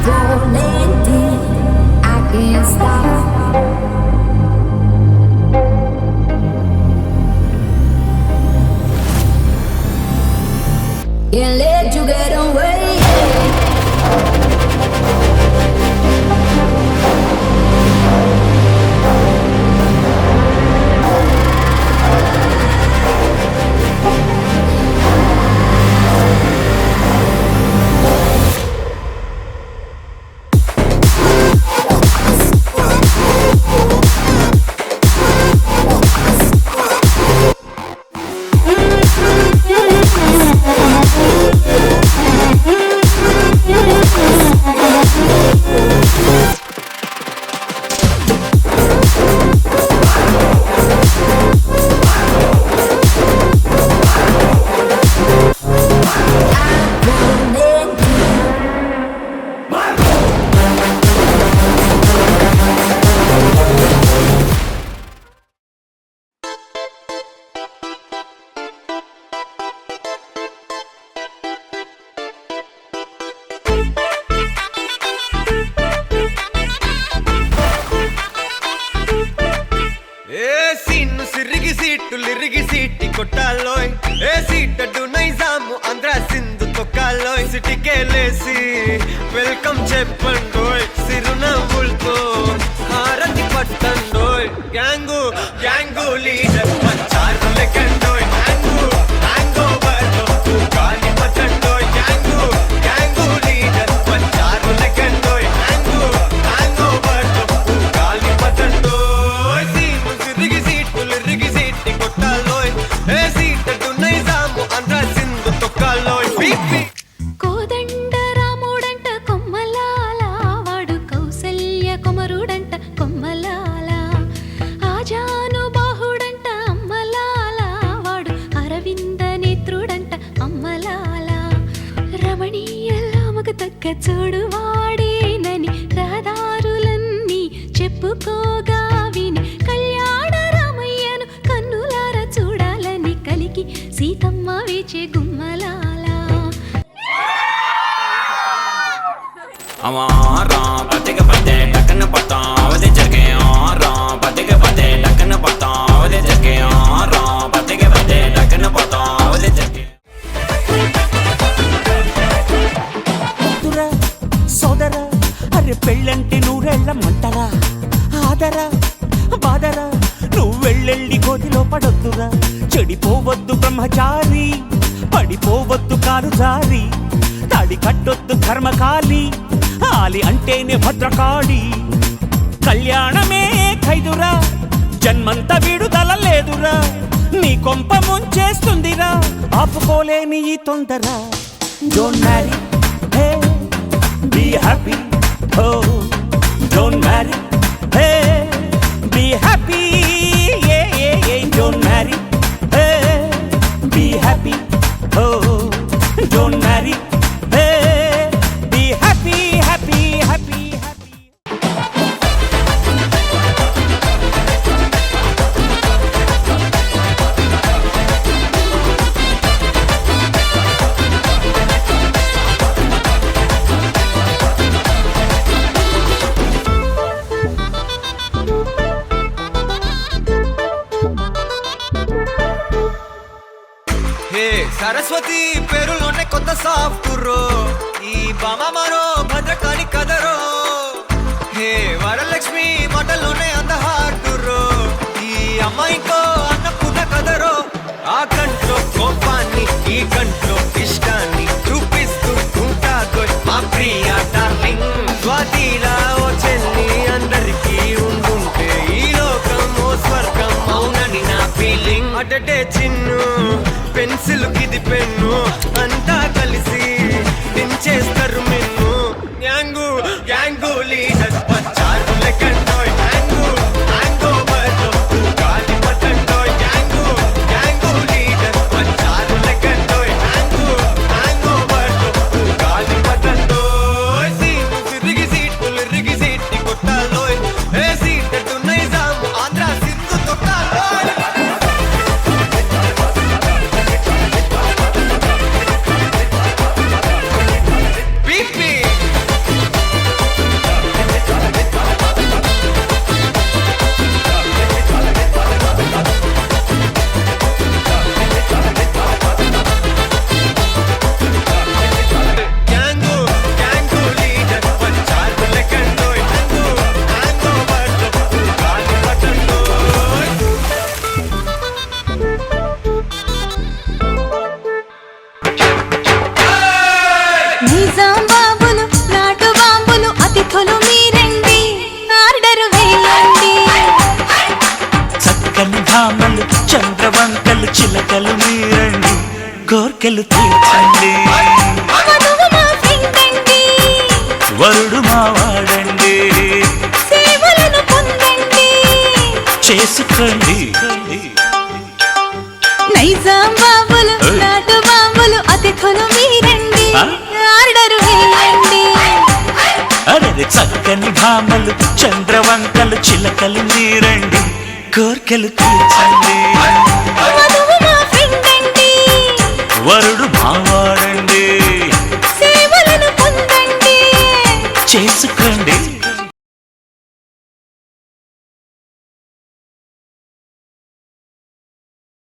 rolling deep, I can't stop. Can't let you get away. लिरिगी सीटी कोटालोय ए सीट डू नैजाम आंध्र सिंधु तोकालोय सिटी के लेसी वेलकम చెప్పండోయ్ సిరునవ్వులతో హారతి పట్టండోయ్ గ్యాంగు గ్యాంగు లీడర్ పంచారు లెక్కండోయ్ హ్యాంగు హ్యాంగ్ ఓవర్ గాలి పట్టండోయ్ గ్యాంగు గ్యాంగు లీడర్ పంచారు లెక్కండోయ్ హ్యాంగు హ్యాంగ్ ఓవర్ గాలి పట్టండోయ్ సీము సిరిగి సీటు లిరిగి సీటి కొట్టాలోయ్ ఏ సీట్ టు నైజాము ఆంధ్ర సింధు తొక్కాలోయ్ పీపీ కోదండ రాముడంట కొమ్మలాల వాడు కౌసల్య కుమరుడంట కొమ్మలాల ఆజాను బాహుడంట అమ్మలాల వాడు అరవింద నేత్రుడంట అమ్మలాల రమణీయలామకు తగ్గ చూడు వాడేనని రహదారులన్నీ చెప్పుకోగా విని కళ్యాణ రామయ్యను కన్నులార చూడాలని కలికి సీతమ్మ వేచే గుమ్మలాల पति के पत्ते टकन पत्ता अवधि जगे पति के पत्ते टकन पत्ता अवधि जगे पति के पत्ते टकन पत्ता अवधि जगे సోదర అరే పెళ్ళంటే నూరెళ్ళమంటరా ఆదరా బాదరా నువ్వెళ్ళెళ్ళి గోతిలో పడొద్దురా చెడిపోవద్దు బ్రహ్మచారి పడిపోవద్దు కారు జారి తాడి కట్టొద్దు కర్మకాలి ఆలి అంటేనే భద్రకాళి కళ్యాణమే ఖైదురా జన్మంత విడుదల లేదురా నీ కొంప ముంచేస్తుందిరా ఆపుకోలేని ఈ తొందర don't marry hey be happy oh don't marry hey be happy ఏ ఏ ఏ don't marry hey be happy oh don't marry hey be happy happy happy happy hey Saraswati పేరులోనే కొత్త సాఫ్ట్వేర్ ఈ బామ మరో భద్రకాళి కదరో హే వరలక్ష్మి మాటలోనే అంత హార్డురో ఈ అమ్మాయికో అన్నపూర్ణ కదరో ఆ కంట్లో కోపాన్ని ఈ కంట్లో ఇష్టాన్ని చూపిస్తూ ఉంటాదో మా ప్రియ డార్లింగ్ స్వాతిలా ఓ చెల్లి అందరికీ ఉండుంటే ఈ లోకం ఓ స్వర్గం అవునని నా ఫీలింగ్ అటటే చిన్ను పెన్సిల్ కిది పెన్ను అంతా కలిసి దించేస్తారు మెన్ను గ్యాంగు గ్యాంగు లీడర్ పంచారు లెక్కండోయ్ హ్యాంగు హ్యాంగ్ ఓవర్ గాలి పట్టండోయ్ గ్యాంగు గ్యాంగు లీడర్ పంచారు లెక్కండోయ్ హ్యాంగు కోర్కెలు తీర్చండి వధువు మా ఫ్రెండ్ అండి వరుడు మా వాడండి సేవలను పొందండి చేసుకోండి నైజాం బాబులు నాటు బాంబులు అతిథులు మీరండి ఆ? ఆర్డరు వేయండి అరే చక్కని భామలు చంద్రవంకలు చిలకలు మీరండి కోర్కెలు తీర్చండి వధువు మా ఫ్రెండ్ అండి వరుడు మా